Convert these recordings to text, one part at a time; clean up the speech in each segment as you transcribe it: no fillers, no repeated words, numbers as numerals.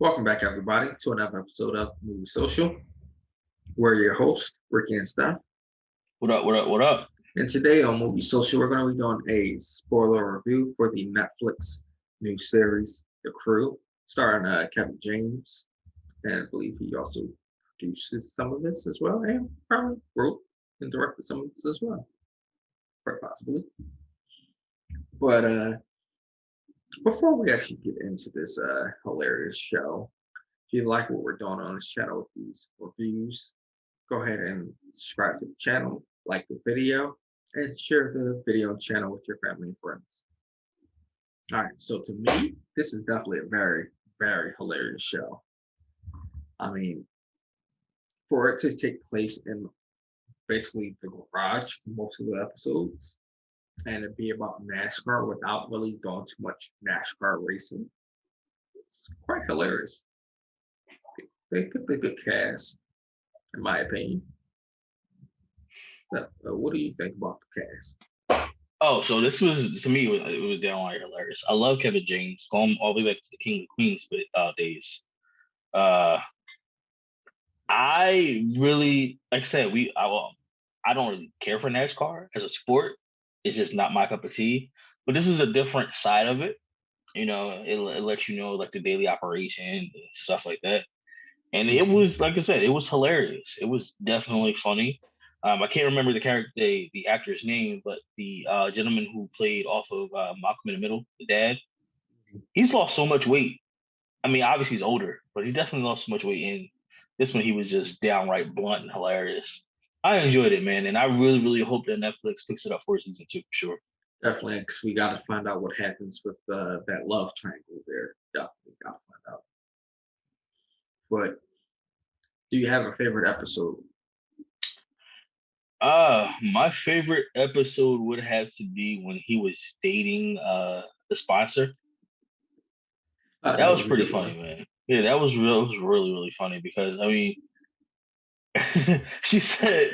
Welcome back, everybody, to another episode of Movie Social. We're your hosts, Ricky and Steph. What up? What up? What up? And today on Movie Social, we're going to be doing a spoiler review for the Netflix new series, The Crew, starring Kevin James. And I believe he also produces some of this as well, and probably wrote and directed some of this as well, quite possibly. But before we actually get into this hilarious show, if you like what we're doing on this channel with these reviews, go ahead and subscribe to the channel, like the video, and share the video and channel with your family and friends. All right, so to me, this is definitely a very, very hilarious show. I mean, for it to take place in basically the garage for most of the episodes, and it be about NASCAR without really doing too much NASCAR racing, it's quite hilarious. They picked a good cast, in my opinion. What do you think about the cast? Oh, so this was to me. It was downright hilarious. I love Kevin James. Going all the way back to the King of Queens days. I really, like I said, I don't really care for NASCAR as a sport. It's just not my cup of tea. But this is a different side of it. You know, it lets you know like the daily operation and stuff like that. And it was, like I said, it was hilarious. It was definitely funny. I can't remember the character, the actor's name, but the gentleman who played off of Malcolm in the Middle, the dad, he's lost so much weight. I mean, obviously he's older, but he definitely lost so much weight. And this one, he was just downright blunt and hilarious. I enjoyed it, man, and I really, really hope that Netflix picks it up for season 2 for sure. Definitely, because we got to find out what happens with that love triangle there. Definitely got to find out. But do you have a favorite episode? My favorite episode would have to be when he was dating the sponsor. That was pretty funny, man. Yeah, that was real. It was really, really funny because I mean, she said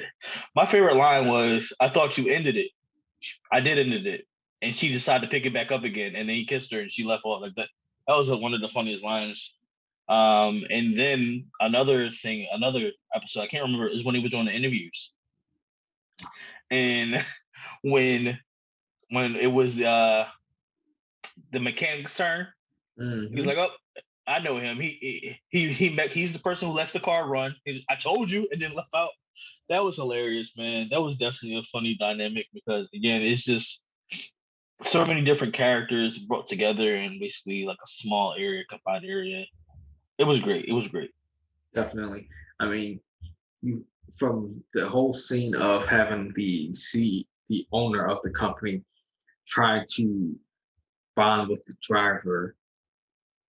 my favorite line was, "I thought you ended it. I did ended it," and she decided to pick it back up again, and then he kissed her, and she left off like that. That was one of the funniest lines. And then another thing, another episode I can't remember is when he was doing the interviews, and when it was the mechanic's turn, he's like, "Oh, I know him. He's the person who lets the car run. I told you," and then left out. That was hilarious, man. That was definitely a funny dynamic because again, it's just so many different characters brought together in basically like a small area, confined area. It was great. It was great. Definitely. I mean, from the whole scene of having the owner of the company trying to bond with the driver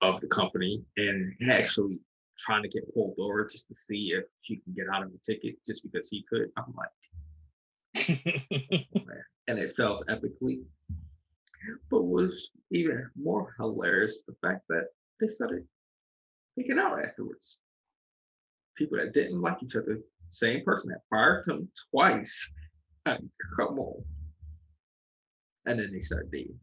of the company and actually trying to get pulled over just to see if she can get out of the ticket just because he could. I'm like, oh, man. And it felt epically. But was even more hilarious the fact that they started making out afterwards. People that didn't like each other, same person that fired him twice. Come on. And then they started dating.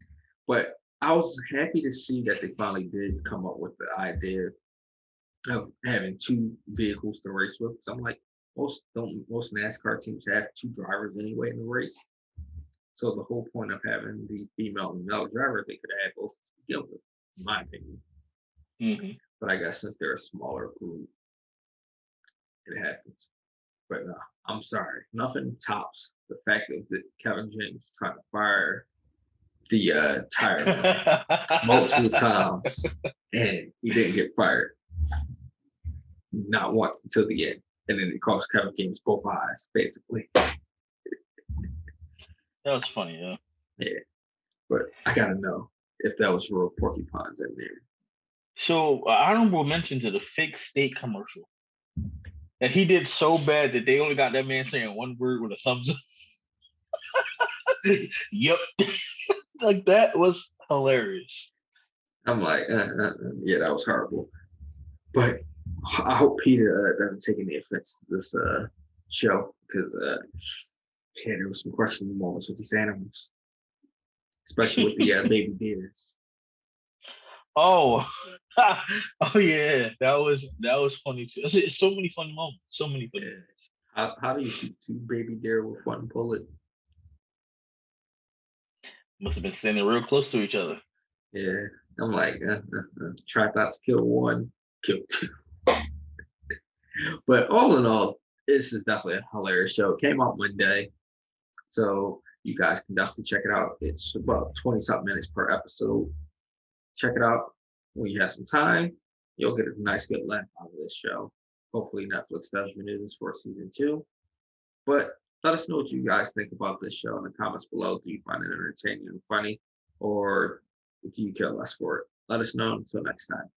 But I was happy to see that they finally did come up with the idea of having two vehicles to race with. So I'm like, most NASCAR teams have two drivers anyway in the race. So the whole point of having the female and male driver, they could add both to begin with, in my opinion. Mm-hmm. But I guess since they're a smaller group, it happens. But I'm sorry, nothing tops the fact that Kevin James trying to fire the tire multiple times and he didn't get fired. Not once until the end. And then it cost Kevin James both eyes, basically. That was funny, yeah. Yeah. But I gotta know if that was real porcupines in there. So honorable mention to the fake steak commercial. And he did so bad that they only got that man saying one word with a thumbs up. Yep. Like that was hilarious. I'm like, yeah, that was horrible. But I hope Peter doesn't take any offense to this show because yeah, there was some questionable moments with these animals, especially with the baby deers. Oh, oh yeah, that was funny too. It's so many funny moments. So many funny Yeah. moments. How do you shoot two baby deer with one bullet? Must have been standing real close to each other. Yeah, I'm like, try not to kill one, kill two. But all in all, this is definitely a hilarious show. It came out Monday, so you guys can definitely check it out. It's about 20 something minutes per episode. Check it out when you have some time. You'll get a nice good laugh out of this show. Hopefully, Netflix does renew this for season two. But let us know what you guys think about this show in the comments below. Do you find it entertaining and funny, or do you care less for it? Let us know. Until next time.